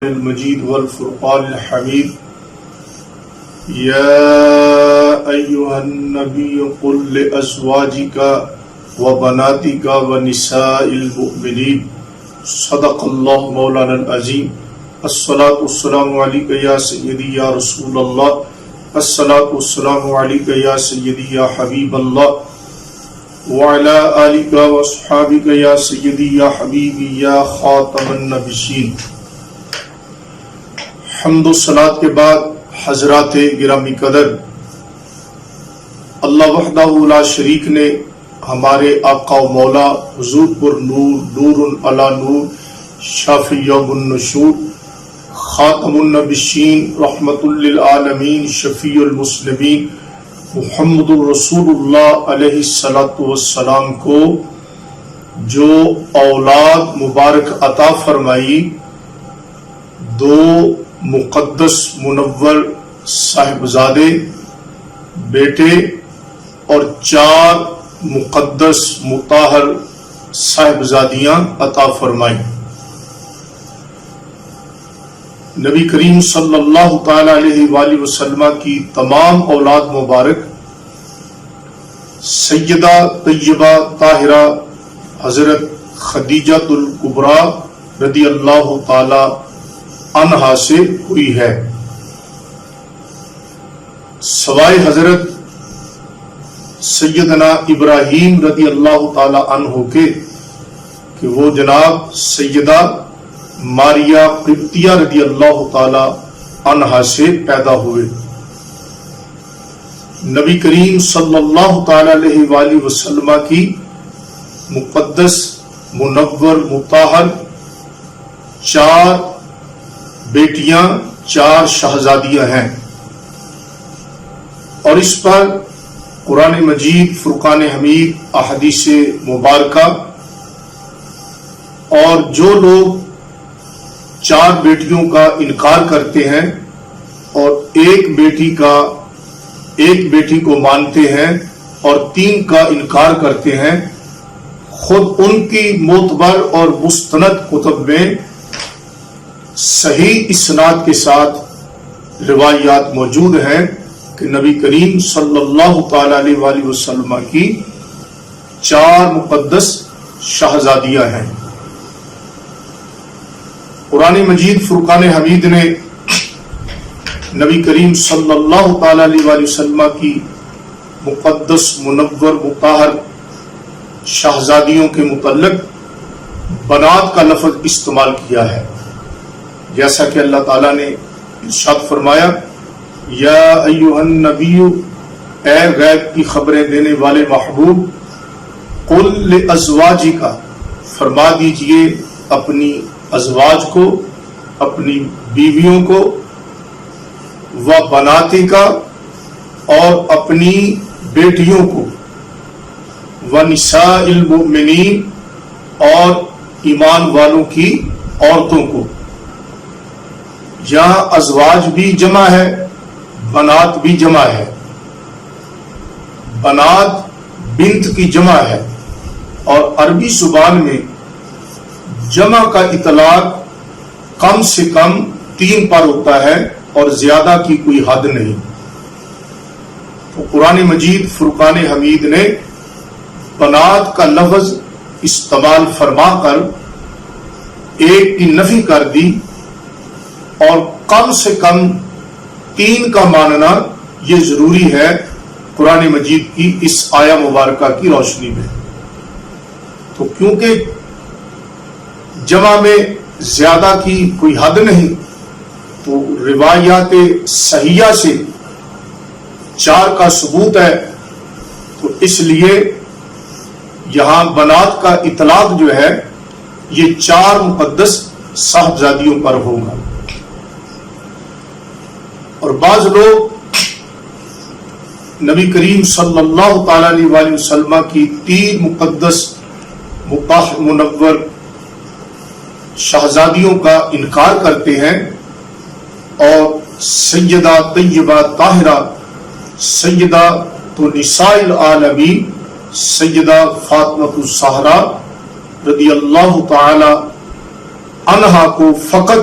المجيد والفرقان الحميد يا أيها النبي قل لأزواجك وبناتك ونساء المؤمنين صدق الله مولانا العظيم الصلاة والسلام عليك يا سيدي يا رسول الله الصلاة والسلام عليك يا سيدي يا حبيب الله وعلى آلك وأصحابك يا سيدي يا حبيبي يا خاتم النبيين. حمد و صلاۃ کے بعد حضرات گرامی قدر، اللہ وحدہ لا شریک نے ہمارے آقا و مولا حضور پر نور نور علی نور شافی یوم النشور خاتم النبیین رحمت للعالمین شفیع المسلمین محمد الرسول اللہ علیہ الصلوۃ والسلام کو جو اولاد مبارک عطا فرمائی، دو مقدس منور صاحبزادے بیٹے اور 4 مقدس مطہر صاحبزادیاں عطا فرمائی. نبی کریم صلی اللہ تعالی علیہ وآلہ وسلم کی تمام اولاد مبارک سیدہ طیبہ طاہرہ حضرت خدیجہ الکبریٰ رضی اللہ تعالی عنہا سے ہوئی ہے، سوائے حضرت سیدنا ابراہیم رضی اللہ تعالی عنہ کے کہ وہ جناب سیدہ ماریہ قبطیہ رضی اللہ تعالی عنہا سے پیدا ہوئے. نبی کریم صلی اللہ تعالی علیہ وآلہ وسلم کی مقدس منور مطہر 4 بیٹیاں 4 شہزادیاں ہیں، اور اس پر قرآن مجید، فرقان حمید، احادیث مبارکہ، اور جو لوگ 4 بیٹیوں کا انکار کرتے ہیں اور ایک بیٹی کو مانتے ہیں اور 3 کا انکار کرتے ہیں، خود ان کی معتبر اور مستند کتب میں صحیح اسناد کے ساتھ روایات موجود ہیں کہ نبی کریم صلی اللہ تعالی علیہ وآلہ وسلم کی 4 مقدس شہزادیاں ہیں. قرآن مجید فرقان حمید نے نبی کریم صلی اللہ تعالی علیہ وآلہ وسلم کی مقدس منور مطہر شہزادیوں کے متعلق بنات کا لفظ استعمال کیا ہے، جیسا کہ اللہ تعالیٰ نے ارشاد فرمایا، یا ایھا النبی، اے غیب کی خبریں دینے والے محبوب، قل لازواجک، فرما دیجئے اپنی ازواج کو، اپنی بیویوں کو، و بناتک، اور اپنی بیٹیوں کو، و نساء المؤمنین، اور ایمان والوں کی عورتوں کو. یہاں ازواج بھی جمع ہے، بنات بھی جمع ہے. بنات بنت کی جمع ہے، اور عربی زبان میں جمع کا اطلاق کم سے کم 3 پر ہوتا ہے اور زیادہ کی کوئی حد نہیں. تو قرآن مجید فرقان حمید نے بنات کا لفظ استعمال فرما کر ایک کی نفی کر دی، اور کم سے کم 3 کا ماننا یہ ضروری ہے قرآن مجید کی اس آیہ مبارکہ کی روشنی میں. تو کیونکہ جمع میں زیادہ کی کوئی حد نہیں، تو روایات صحیحہ سے 4 کا ثبوت ہے، تو اس لیے یہاں بنات کا اطلاق جو ہے یہ 4 مقدس صاحبزادیوں پر ہوگا. اور بعض لوگ نبی کریم صلی اللہ تعالی علیہ وآلہ وسلم کی 3 مقدس مطہر منور شہزادیوں کا انکار کرتے ہیں، اور سیدہ طیبہ طاہرہ سیدہ تو نساء العالمین سیدہ فاطمہ الزہرا رضی اللہ تعالی عنہا کو فقط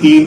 3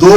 2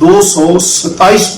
227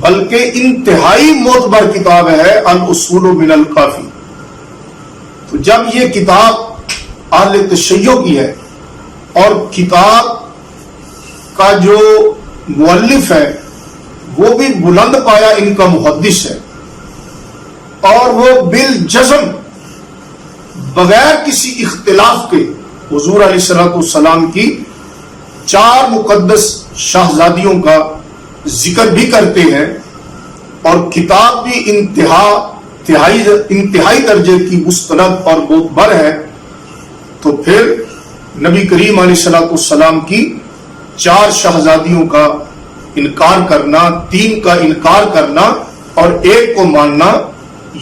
بلکہ انتہائی معتبر کتاب ہے الاصول من الکافی۔ تو جب یہ کتاب اہل تشیع کی ہے اور کتاب کا جو مؤلف ہے وہ بھی بلند پایا ان کا محدث ہے، اور وہ بالجزم بغیر کسی اختلاف کے حضور علیہ الصلوۃ والسلام کی 4 مقدس شہزادیوں کا ذکر بھی کرتے ہیں، اور کتاب بھی انتہائی درجے کی مستند اور معتبر ہے، تو پھر نبی کریم علیہ الصلوۃ والسلام کی 4 شہزادیوں کا انکار کرنا، 3 کا انکار کرنا اور 1 کو ماننا،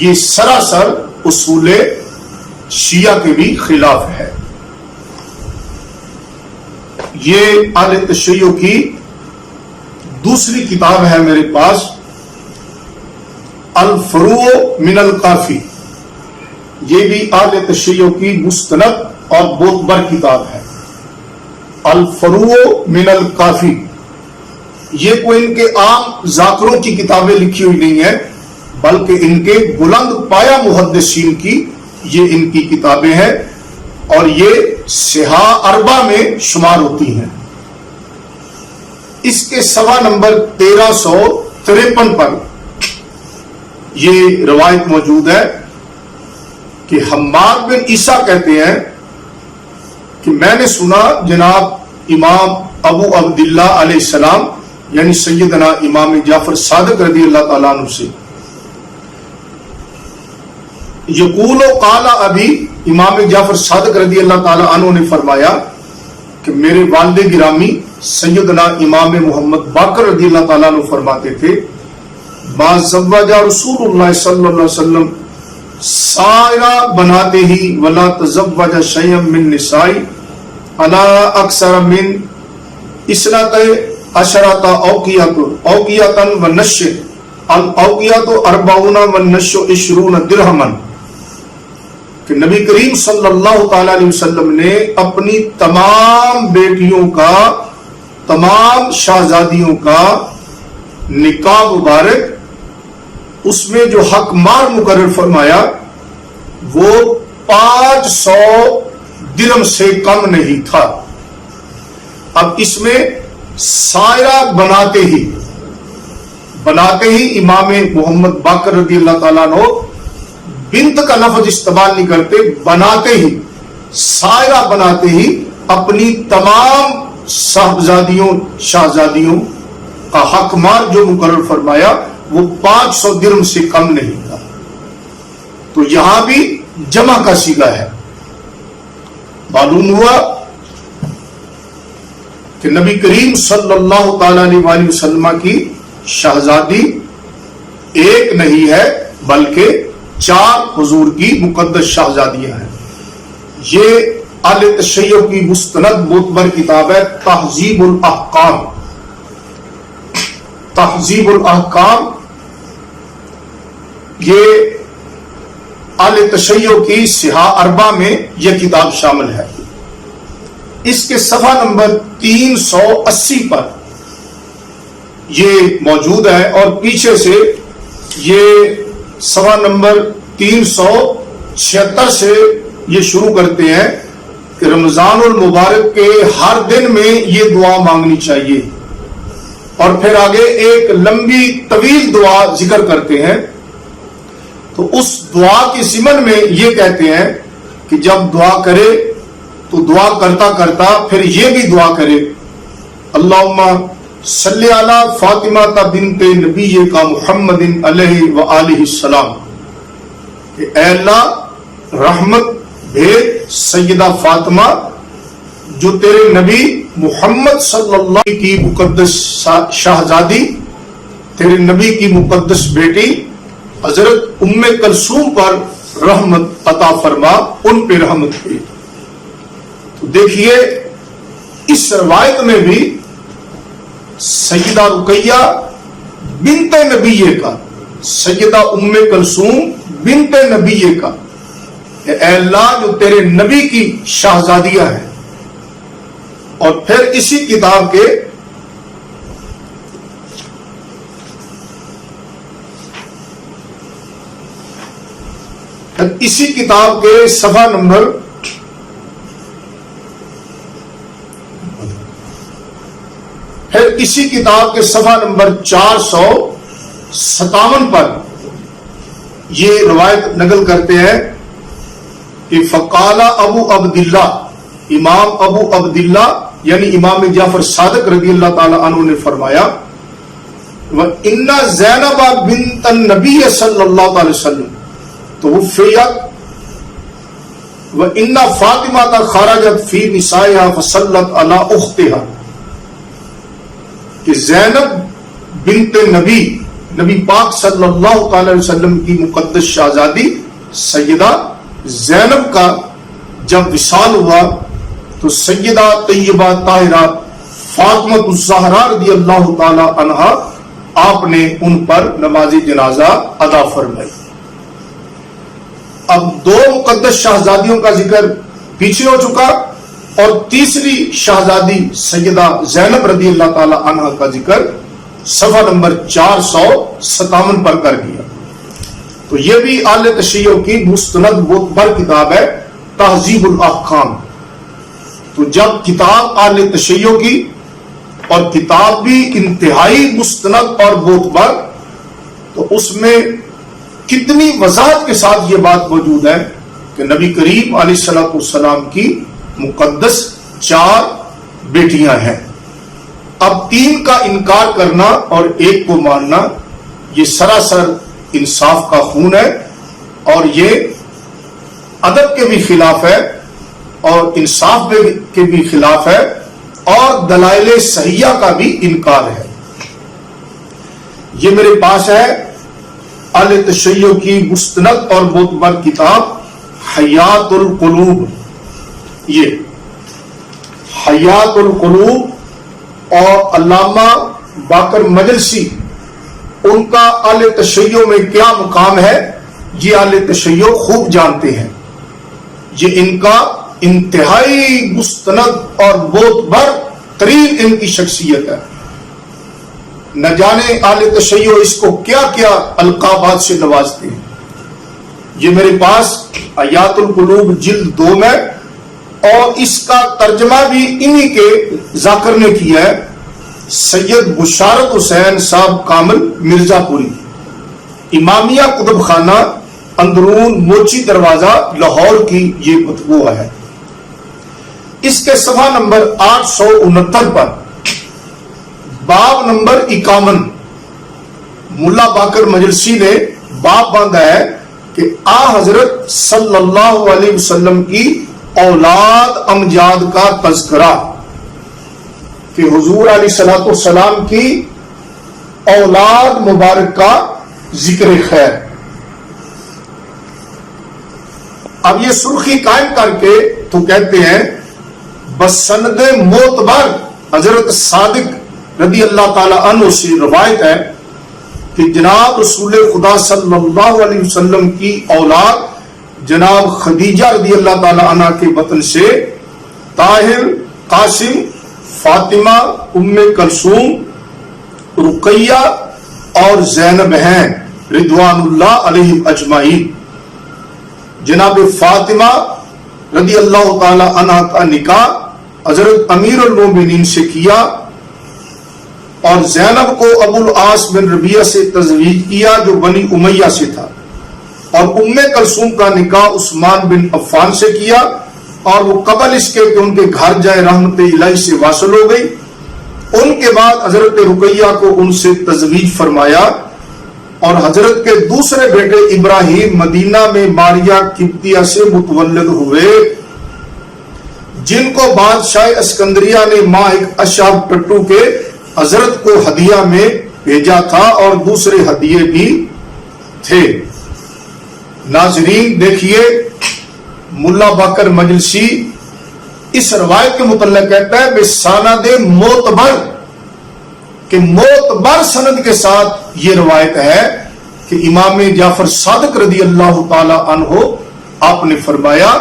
یہ سراسر اصول شیعہ کے بھی خلاف ہے۔ یہ اہل تشیع کی دوسری کتاب ہے میرے پاس، الفروع من الکافی۔ یہ بھی اہل تشیع کی مستند اور معتبر کتاب ہے، الفروع من الکافی۔ یہ کوئی ان کے عام ذاکروں کی کتابیں لکھی ہوئی نہیں ہیں، بلکہ ان کے بلند پایا محدثین کی یہ ان کی کتابیں ہیں، اور یہ صحاح اربع میں شمار ہوتی ہیں۔ اس کے صفحہ نمبر 1353 پر یہ روایت موجود ہے کہ حماد بن عیسیٰ کہتے ہیں کہ میں نے سنا جناب امام ابو عبداللہ علیہ السلام یعنی سیدنا امام جعفر صادق رضی اللہ تعالیٰ عنہ سے، یقول قال ابی، امام جعفر صادق رضی اللہ تعالیٰ عنہ نے فرمایا کہ میرے والد گرامی سیدنا امام محمد باقر رضی اللہ تعالیٰ عنہ فرماتے تھے، ما زوج رسول اللہ صلی اللہ علیہ وسلم سائرہ بناتے ہی ولا تزوج شیئا من نسائی علی اکثر من اسنۃ عشرۃ اوقیۃ ونشء الاوقیۃ 40 والنشء 20 درہما، کہ نبی کریم صلی اللہ تعالی علیہ وسلم نے اپنی تمام بیٹیوں کا، تمام شہزادیوں کا نکاح مبارک، اس میں جو حق مار مقرر فرمایا وہ 500 درہم سے کم نہیں تھا۔ اب اس میں سائرہ بناتے ہی امام محمد باقر رضی اللہ تعالیٰ عنہ بنت کا لفظ استعمال نہیں کرتے، بناتے ہی، سائرہ بناتے ہی اپنی تمام شہزادیوں کا حق مار جو مقرر فرمایا وہ 500 درہم سے کم نہیں تھا۔ تو یہاں بھی جمع کا صیغہ ہے۔ معلوم ہوا کہ نبی کریم صلی اللہ تعالی علیہ وسلم کی شہزادی ایک نہیں ہے بلکہ 4 حضور کی مقدس شہزادیاں ہیں۔ یہ اہل تشیع کی مستند معتبر کتاب ہے تہذیب الاحکام۔ تہذیب الاحکام یہ اہل تشیع کی صحاح اربع میں یہ کتاب شامل ہے۔ اس کے صفحہ نمبر 380 پر یہ موجود ہے، اور پیچھے سے یہ صفحہ نمبر 376 سے یہ شروع کرتے ہیں کہ رمضان المبارک کے ہر دن میں یہ دعا مانگنی چاہیے، اور پھر آگے ایک لمبی طویل دعا ذکر کرتے ہیں۔ تو اس دعا کے ضمن میں یہ کہتے ہیں کہ جب دعا کرے تو دعا کرتا کرتا پھر یہ بھی دعا کرے، اللہم صلی علی فاطمہ بنت نبی کا محمد علیہ وآلہ السلام، کہ اے اللہ رحمت بھیج سیدہ فاطمہ جو تیرے نبی محمد صلی اللہ علیہ کی مقدس شہزادی، تیرے نبی کی مقدس بیٹی حضرت ام کلثوم پر رحمت عطا فرما، ان پہ رحمت بھیج۔ تو دیکھیے اس روایت میں بھی سیدہ رقیہ بنت نبی کا، سیدہ ام کلثوم بنت نبی کا، اے اللہ جو تیرے نبی کی شہزادیاں ہیں۔ اور پھر اسی کتاب کے اسی کتاب کے صفحہ نمبر اسی کتاب کے صفحہ نمبر 457 پر یہ روایت نقل کرتے ہیں کہ فقال ابو عبداللہ، امام ابو عبداللہ یعنی امام جعفر صادق رضی اللہ تعالی عنہ نے فرمایا وَإِنَّ زینب بنت النبی صلی اللہ علیہ وسلم توفیت وَإِنَّ فاطمہ خرجت فی نسائها فصلت علی اختها، کہ زینب بنت نبی پاک صلی اللہ تعالی علیہ وسلم کی مقدس شہزادی سیدہ زینب کا جب وصال ہوا تو سیدہ طیبہ طاہرہ فاطمہ الزہرا رضی اللہ تعالی عنہا آپ نے ان پر نماز جنازہ ادا فرمائی۔ اب دو مقدس شہزادیوں کا ذکر پیچھے ہو چکا اور تیسری شہزادی سیدہ زینب رضی اللہ تعالی عنہا کا ذکر صفحہ نمبر 457 پر کر دیا۔ تو یہ بھی اہل تشیع کی مستند معتبر کتاب ہے تہذیب الاحکام۔ تو جب کتاب اہل تشیع کی اور کتاب بھی انتہائی مستند اور معتبر، تو اس میں کتنی وضاحت کے ساتھ یہ بات موجود ہے کہ نبی کریم علیہ السلام کی مقدس 4 بیٹیاں ہیں۔ اب 3 کا انکار کرنا اور 1 کو ماننا یہ سراسر انصاف کا خون ہے، اور یہ ادب کے بھی خلاف ہے اور انصاف کے بھی خلاف ہے اور دلائل صحیحہ کا بھی انکار ہے۔ یہ میرے پاس ہے اہل تشیع کی مستند اور معتبر کتاب حیات القلوب۔ یہ حیات القلوب اور علامہ باقر مجلسی، ان کا اہل تشیع میں کیا مقام ہے یہ اہل تشیع خوب جانتے ہیں۔ یہ ان کا انتہائی مستند اور معتبر ترین ان کی شخصیت ہے۔ نہ جانے اہل تشیع اس کو کیا کیا القابات سے نوازتے ہیں۔ یہ میرے پاس حیات القلوب جلد 2 میں، اور اس کا ترجمہ بھی انہی کے ذاکر نے کیا ہے، سید بشارت حسین صاحب کامل مرزا پوری، امامیہ کتب خانہ اندرون موچی دروازہ لاہور کی یہ مطبوع ہے۔ اس کے صفحہ نمبر 869 پر باب نمبر 51 ملا باقر مجلسی نے باب باندھا ہے کہ آ حضرت صلی اللہ علیہ وسلم کی اولاد امجاد کا تذکرہ، کہ حضور علیہ السلام کی اولاد مبارک کا ذکر خیر۔ اب یہ سرخی قائم کر کے تو کہتے ہیں بسند معتبر حضرت صادق رضی اللہ تعالی عنہ سے روایت ہے کہ جناب رسول خدا صلی اللہ علیہ وسلم کی اولاد جناب خدیجہ رضی اللہ تعالی عنہ کے بطن سے طاہر، قاسم، فاطمہ، ام کلثوم، رقیہ اور زینب ہیں رضوان اللہ علیہم اجمعین۔ جناب فاطمہ رضی اللہ تعالی عنہ کا نکاح حضرت امیر المومنین سے کیا اور زینب کو ابو العاص بن ربیعہ سے تزویج کیا جو بنی امیہ سے تھا، اور ام کلثوم کا نکاح عثمان بن عفان سے کیا، اور وہ قبل اس کے کہ ان کے گھر جائے رحمت الہی سے واصل ہو گئی۔ ان کے بعد حضرت رقیہ کو ان سے تزویج فرمایا، اور حضرت کے دوسرے بیٹے ابراہیم مدینہ میں ماریہ قبطیہ سے متولد ہوئے، جن کو بادشاہ اسکندریہ نے ماں ایک اشعب ٹٹو کے حضرت کو ہدیہ میں بھیجا تھا، اور دوسرے ہدیے بھی تھے۔ ناظرین دیکھیے، ملا باقر مجلسی اس روایت کے متعلق کہتا ہے بسند معتبر، کہ معتبر سند کے ساتھ یہ روایت ہے کہ امام جعفر صادق رضی اللہ تعالی عنہ آپ نے فرمایا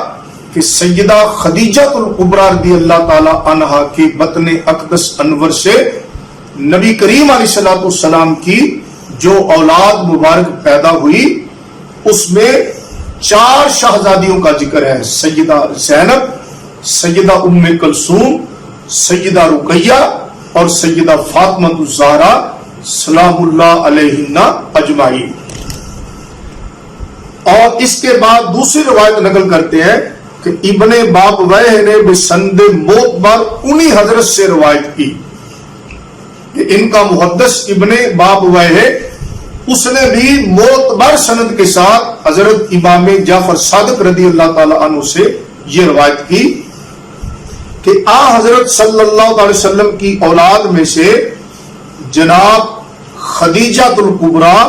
کہ سیدہ خدیجہ الکبریٰ رضی اللہ تعالی عنہا کے بطن اقدس انور سے نبی کریم علیہ السلام کی جو اولاد مبارک پیدا ہوئی، اس میں 4 شہزادیوں کا ذکر ہے، سیدہ زینب، سیدہ ام کلثوم، سیدہ رقیہ اور سیدہ فاطمہ الزہرا سلام اللہ علیہن اجمعین۔ اور اس کے بعد دوسری روایت نقل کرتے ہیں کہ ابن بابویہ نے بسند معتبر انہی حضرت سے روایت کی کہ ان کا محدث ابن بابویہ ہے، اس نے بھی معتبر سند کے ساتھ حضرت امام جعفر صادق رضی اللہ تعالی عنہ سے یہ روایت کی کہ حضرت صلی اللہ علیہ وسلم کی اولاد میں سے جناب خدیجہ الکبریٰ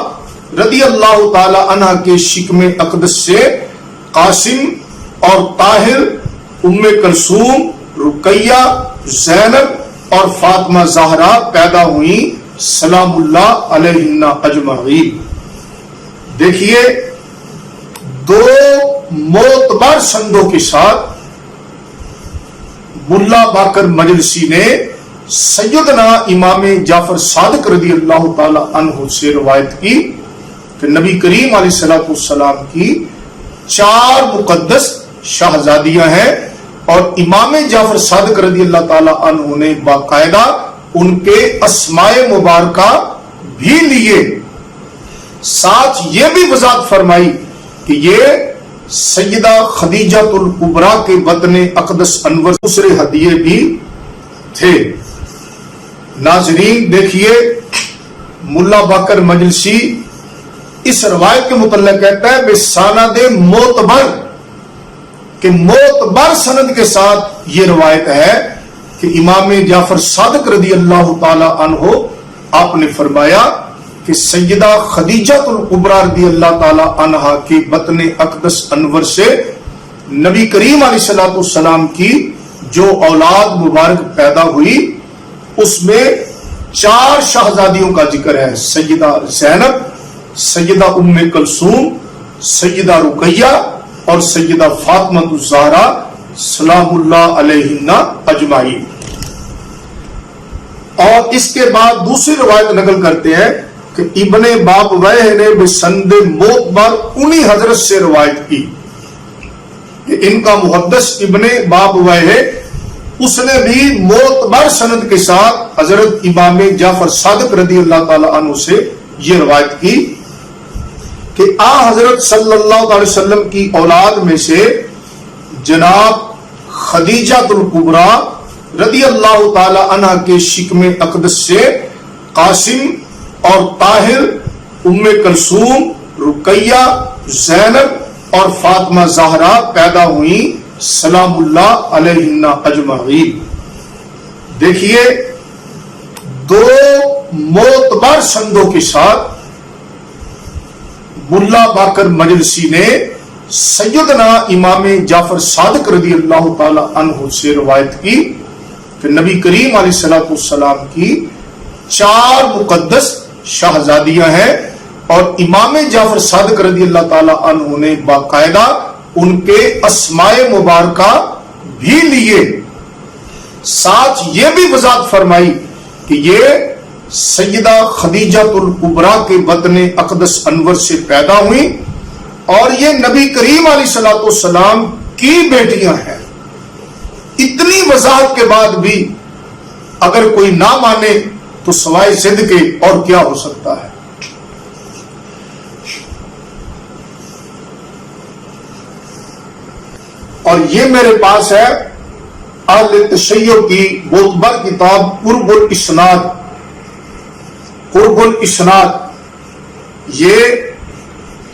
رضی اللہ تعالی عنہ کے شکم اقدس سے قاسم اور طاہر، ام کلثوم، رقیہ، زینب اور فاطمہ زہرا پیدا ہوئی سلام اللہ علیہن اجمعین۔ دیکھیے 2 معتبر سندوں کے ساتھ ملا باقر مجلسی نے سیدنا امام جعفر صادق رضی اللہ تعالی عنہ سے روایت کی کہ نبی کریم علیہ الصلوۃ والسلام کی 4 مقدس شہزادیاں ہیں اور امام جعفر صادق رضی اللہ تعالی عنہ نے باقاعدہ ان کے اسماء مبارکہ بھی لیے، ساتھ یہ بھی وضاحت فرمائی کہ یہ سیدہ خدیجہ الکبریٰ کے وطن اقدس انور دوسرے ہدیے بھی تھے۔ ناظرین دیکھیے ملا باقر مجلسی اس روایت کے متعلق کہتا ہے بسند معتبر، کہ معتبر سند کے ساتھ یہ روایت ہے کہ امام جعفر صادق رضی اللہ تعالی عنہ آپ نے فرمایا کہ سیدہ خدیجہ الکبریٰ رضی اللہ تعالی عنہ کے وطن اقدس انور سے نبی کریم علیہ الصلوۃ والسلام کی جو اولاد مبارک پیدا ہوئی اس میں 4 شہزادیوں کا ذکر ہے، سیدہ زینب، سیدہ ام کلثوم، سیدہ رقیہ اور سیدہ فاطمہ الزہرا سلام اللہ علیہن اجمعین۔ اور اس کے بعد دوسری روایت نقل کرتے ہیں کہ ابن بابویہ نے بسند معتبر انہی حضرت سے روایت کی کہ ان کا محدث ابن بابویہ ہے، اس نے بھی معتبر سند کے ساتھ حضرت امام جعفر صادق رضی اللہ تعالی عنہ سے یہ روایت کی کہ حضرت صلی اللہ علیہ وسلم کی اولاد میں سے جناب خدیجہ الکبریٰ رضی اللہ تعالی عنہ کے شکم اقدس سے قاسم اور طاہر، ام کلثوم، رقیہ، زینب اور فاطمہ زہرا پیدا ہوئی سلام اللہ علیہن اجمعین۔ دیکھیے 2 معتبر سندوں کے ساتھ ملا باقر مجلسی نے سیدنا امام جعفر صادق رضی اللہ تعالی عنہ سے روایت کی کہ نبی کریم علیہ الصلوۃ والسلام کی 4 مقدس شہزادیاں ہیں اور امام جعفر صادق رضی اللہ تعالی عنہ نے باقاعدہ ان کے اسماء مبارکہ بھی لیے، ساتھ یہ بھی وضاحت فرمائی کہ یہ سیدہ خدیجہ الکبریٰ کے وطن اقدس انور سے پیدا ہوئی اور یہ نبی کریم علیہ الصلوۃ والسلام کی بیٹیاں ہیں۔ اتنی وضاحت کے بعد بھی اگر کوئی نہ مانے تو سوائے ضد کے اور کیا ہو سکتا ہے۔ اور یہ میرے پاس ہے اہل تشیع کی معتبر کتاب قرب الاسناد۔ قرب الاسناد یہ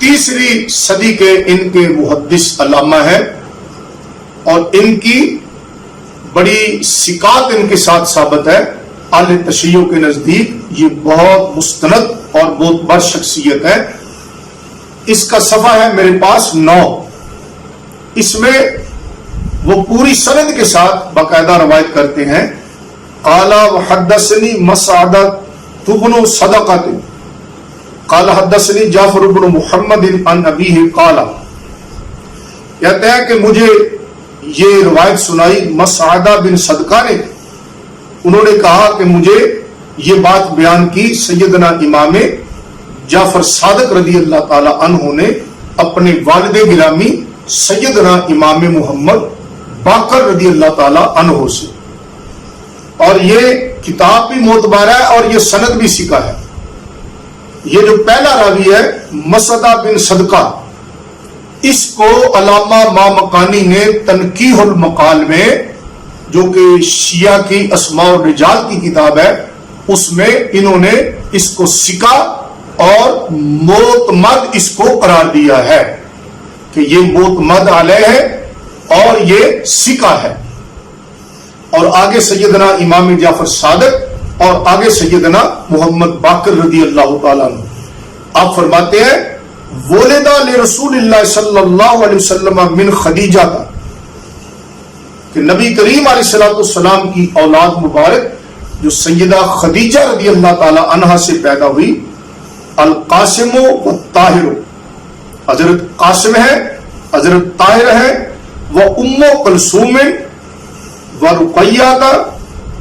3 صدی کے ان کے محدث علامہ ہیں اور ان کی بڑی ثقات ان کے ساتھ ثابت ہے۔ اہل تشیع کے نزدیک یہ بہت مستند اور بہت بڑی شخصیت ہے۔ اس کا صفحہ ہے میرے پاس 9، اس میں وہ پوری سند کے ساتھ باقاعدہ روایت کرتے ہیں۔ قال وحدثني مسعدہ بن صدقۃ قال حدثني جعفر بن محمد عن ابیہ قال، کہتے ہیں کہ مجھے یہ روایت سنائی مسعدہ بن صدقہ نے، انہوں نے کہا کہ مجھے یہ بات بیان کی سیدنا امام جعفر صادق رضی اللہ تعالی عنہ نے اپنے والد گرامی سیدنا امام محمد باقر رضی اللہ تعالی عنہ سے، اور یہ کتاب بھی معتبر ہے اور یہ سند بھی ثقہ ہے۔ یہ جو پہلا راوی ہے مسعدہ بن صدقہ، اس کو علامہ مامکانی نے تنقیح المقال میں، جو کہ شیعہ کی اسماء الرجال کی کتاب ہے، اس میں انہوں نے اس کو ثقہ اور معتمد اس کو قرار دیا ہے کہ یہ معتمد علیہ ہے اور یہ ثقہ ہے۔ اور آگے سیدنا امام جعفر صادق اور آگے سیدنا محمد باقر رضی اللہ تعالیٰ عنہ، آپ فرماتے ہیں ولدہ لرسول اللہ صلی اللہ علیہ وسلم من خدیجہ کا، کہ نبی کریم علیہ السلام کی اولاد مبارک جو سیدہ خدیجہ رضی اللہ تعالی عنہا سے پیدا ہوئی، القاسم و طاہر، حضرت قاسم ہے، حضرت طاہر ہے، وہ ام کلثوم و رقیہ کا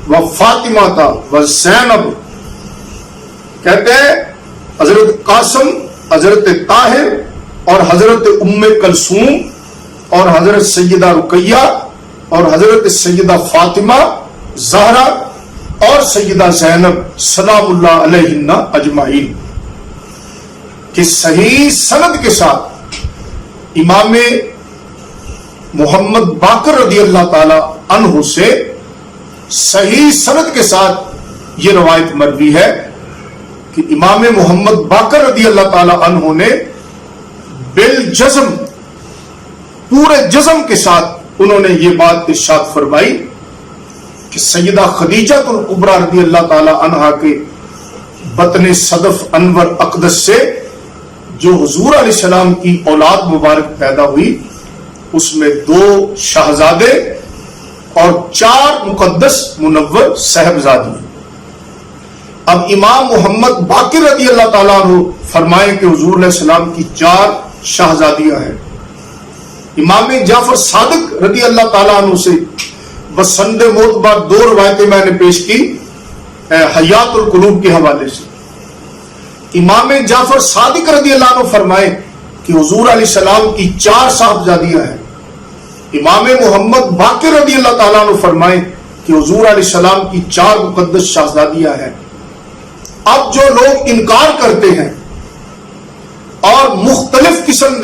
و فاطمہ کا و زینب، کہتے ہیں حضرت قاسم، حضرت طاہر اور حضرت ام کلثوم اور حضرت سیدہ رقیہ اور حضرت سیدہ فاطمہ زہرا اور سیدہ زینب سلام اللہ علیہن اجمعین، کہ صحیح سند کے ساتھ امام محمد باقر رضی اللہ تعالی عنہ سے صحیح سند کے ساتھ یہ روایت مروی ہے کہ امام محمد باقر رضی اللہ تعالی عنہ نے بالجزم، پورے جزم کے ساتھ انہوں نے یہ بات ارشاد فرمائی کہ سیدہ خدیجہ الکبریٰ رضی اللہ تعالی عنہا کے بطن صدف انور اقدس سے جو حضور علیہ السلام کی اولاد مبارک پیدا ہوئی، اس میں 2 شہزادے اور 4 مقدس منور صاحبزادی۔ اب امام محمد باقر رضی اللہ تعالیٰ عنہ فرمائیں کہ حضور علیہ السلام کی 4 شہزادیاں ہیں۔ امام جعفر صادق رضی اللہ تعالیٰ عنہ سے بسند معتبر 2 روایتیں میں نے پیش کی حیات القلوب کے حوالے سے۔ امام جعفر صادق رضی اللہ عنہ فرمائے کہ حضور علیہ السلام کی 4 صاحبزادیاں ہیں۔ امام محمد باقر رضی اللہ تعالیٰ عنہ فرمائے کہ حضور علیہ السلام کی 4 مقدس شہزادیاں ہیں۔ اب جو لوگ انکار کرتے ہیں اور مختلف قسم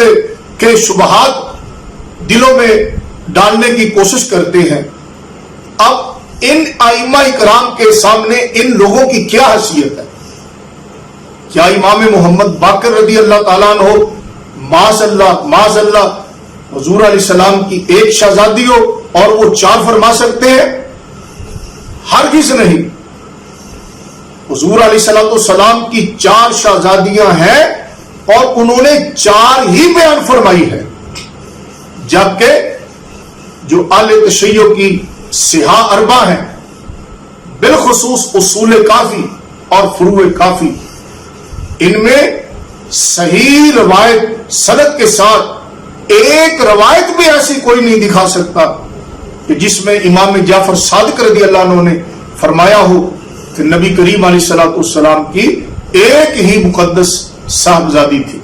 کے شبہات دلوں میں ڈالنے کی کوشش کرتے ہیں، اب ان ائمہ کرام کے سامنے ان لوگوں کی کیا حیثیت ہے؟ کیا امام محمد باقر رضی اللہ تعالیٰ عنہ معاذ اللہ حضور علیہ السلام کی 1 شہزادی ہو اور وہ 4 فرما سکتے ہیں؟ ہرگز نہیں۔ حضور علیہ السلام کی 4 شہزادیاں ہیں اور انہوں نے 4 ہی بیان فرمائی ہے، جبکہ جو اہل تشیع کی سہا اربع ہیں، بالخصوص اصول کافی اور فروع کافی، ان میں صحیح روایت سند کے ساتھ ایک روایت بھی ایسی کوئی نہیں دکھا سکتا کہ جس میں امام جعفر صادق رضی اللہ عنہ نے فرمایا ہو کہ نبی کریم علیہ السلام کی ایک ہی مقدس صاحبزادی تھی۔